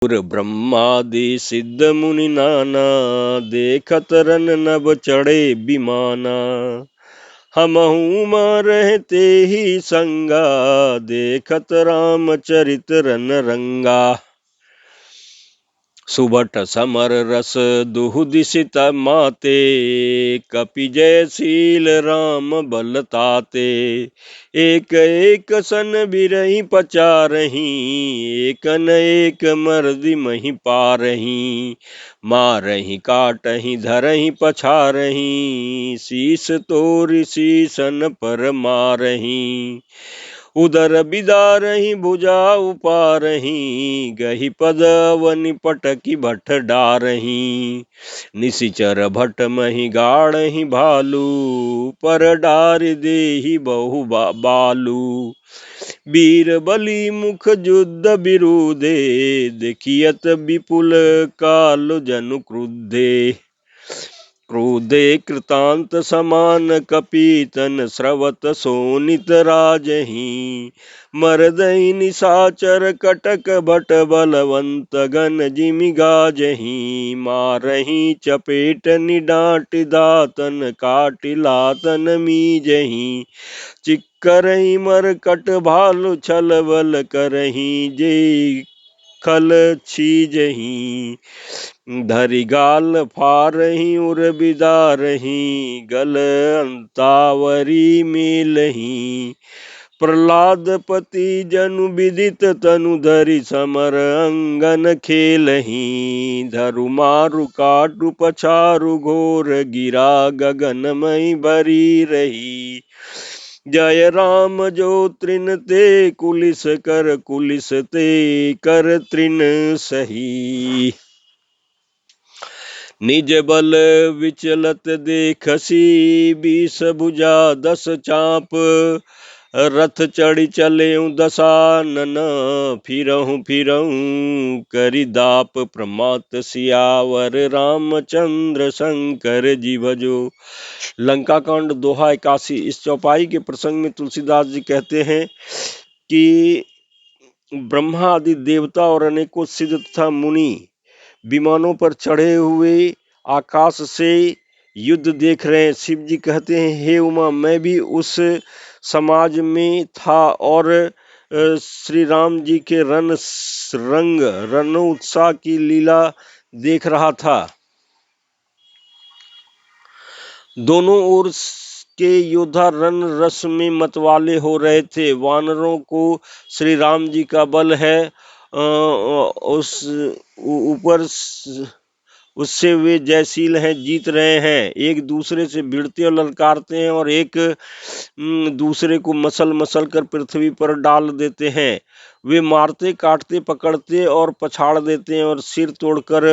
गुर ब्रह्मादि सिद्ध मुनि नाना, देखत रन नभ चढ़े विमाना। हमहु मां रहते ही संगा, देखत रामचरित रन रंगा। सुबट समर रस दुहु दिसित माते, कपि जयशील राम बल ताते। एक एक सन बिरही पचारही, एक न एक मर्दि मही पारही। मारही काटही धरही पछारही, शीस तोरि शीसन पर मारही। उदर बिदारही भुजा उपारही, गही पद अवनि पटकी भट डारही। निशिचर भट मही गाड़ही भालू, पर डारि देहि बहु बालू। वीर बलि मुख युद्ध विरुदे, देखियत विपुल काल जनु क्रुद्धे। क्रोधे कृतांत समान कपीतन, स्रवत सोनित राजही। मरदहि निशाचर कटक भट, बलवंत गण जिमि गाजही। मारही चपेट निडाट दातन, काटि लातन मीजही। चिक्करहि मरकट भालु, छल बल करही जे खल छीजही। धरि गाल फारही उर बिदारही, गल अंतावरी मेलही। प्रहलाद पति जनु विदित तनु, धरि समर अंगन खेलही। धरु मारु काटु पछारु, घोर गिरा गगनमहि भरी रही। जय राम जो तृण ते कुलिस कर, कुलिस ते कर तृण सही। निज बल विचलत देखसी, 20 भुजा 10 चाप। रथ चढ़ी चलेउ दसानन, फिरहु फिरहु करि दाप। प्रमात सियावर रामचंद्र, शंकर जी भजो। लंका कांड दोहा 81। इस चौपाई के प्रसंग में तुलसीदास जी कहते हैं कि ब्रह्मा आदि देवता और अनेकों सिद्ध तथा मुनि विमानों पर चढ़े हुए आकाश से युद्ध देख रहे हैं। शिव जी कहते हैं, हे उमा, मैं भी उस समाज में था और श्री राम जी के रणोत्साह की लीला देख रहा था। दोनों ओर के योद्धा रण रस में मतवाले हो रहे थे। वानरों को श्री राम जी का बल है, उस ऊपर उससे वे जयशील हैं, जीत रहे हैं। एक दूसरे से भिड़ते और ललकारते हैं और एक दूसरे को मसल मसल कर पृथ्वी पर डाल देते हैं। वे मारते, काटते, पकड़ते और पछाड़ देते हैं और सिर तोड़कर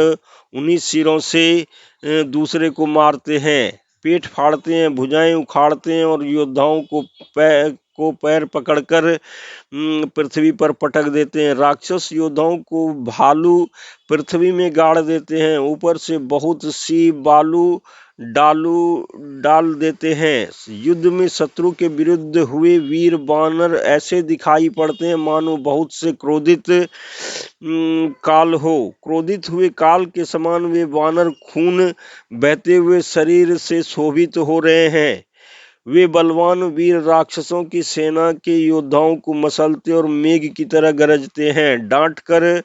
उन्हीं सिरों से दूसरे को मारते हैं। पेट फाड़ते हैं, भुजाएं उखाड़ते हैं और योद्धाओं को पैर पकड़कर पृथ्वी पर पटक देते हैं। राक्षस योद्धाओं को भालू पृथ्वी में गाड़ देते हैं। ऊपर से बहुत सी बालू डाल देते हैं। युद्ध में शत्रु के विरुद्ध हुए वीर वानर ऐसे दिखाई पड़ते हैं मानो बहुत से क्रोधित काल हो। क्रोधित हुए काल के समान वे वानर खून बहते हुए शरीर से शोभित हो रहे हैं। वे बलवान वीर राक्षसों की सेना के योद्धाओं को मसलते और मेघ की तरह गरजते हैं। डांट कर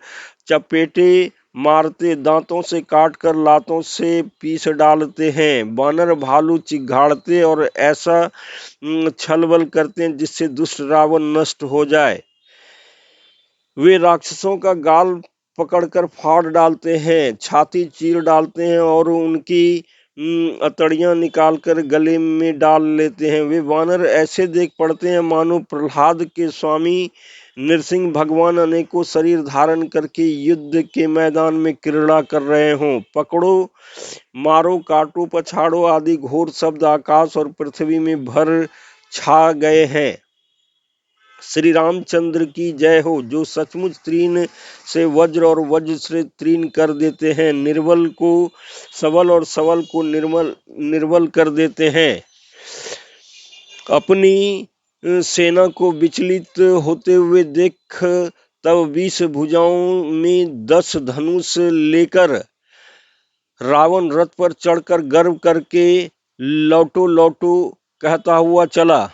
चपेटे मारते, दांतों से काटकर लातों से पीस डालते हैं। बानर भालू चिघाड़ते और ऐसा छलबल करते हैं जिससे दुष्ट रावण नष्ट हो जाए। वे राक्षसों का गाल पकड़कर फाड़ डालते हैं, छाती चीर डालते हैं और उनकी अतड़ियां निकालकर गले में डाल लेते हैं। वे वानर ऐसे देख पड़ते हैं मानो प्रहलाद के स्वामी नृसिंह भगवान अनेकों शरीर धारण करके युद्ध के मैदान में क्रीड़ा कर रहे हों। पकड़ो, मारो, काटो, पछाड़ो आदि घोर शब्द आकाश और पृथ्वी में भर छा गए हैं। श्री रामचंद्र की जय हो, जो सचमुच तीन से वज्र और वज्र से तीन कर देते हैं। निर्बल को सबल और सबल को निर्बल कर देते हैं। अपनी सेना को विचलित होते हुए देख तब 20 भुजाओं में 10 धनुष लेकर रावण रथ पर चढ़कर गर्व करके लौटो लौटो कहता हुआ चला।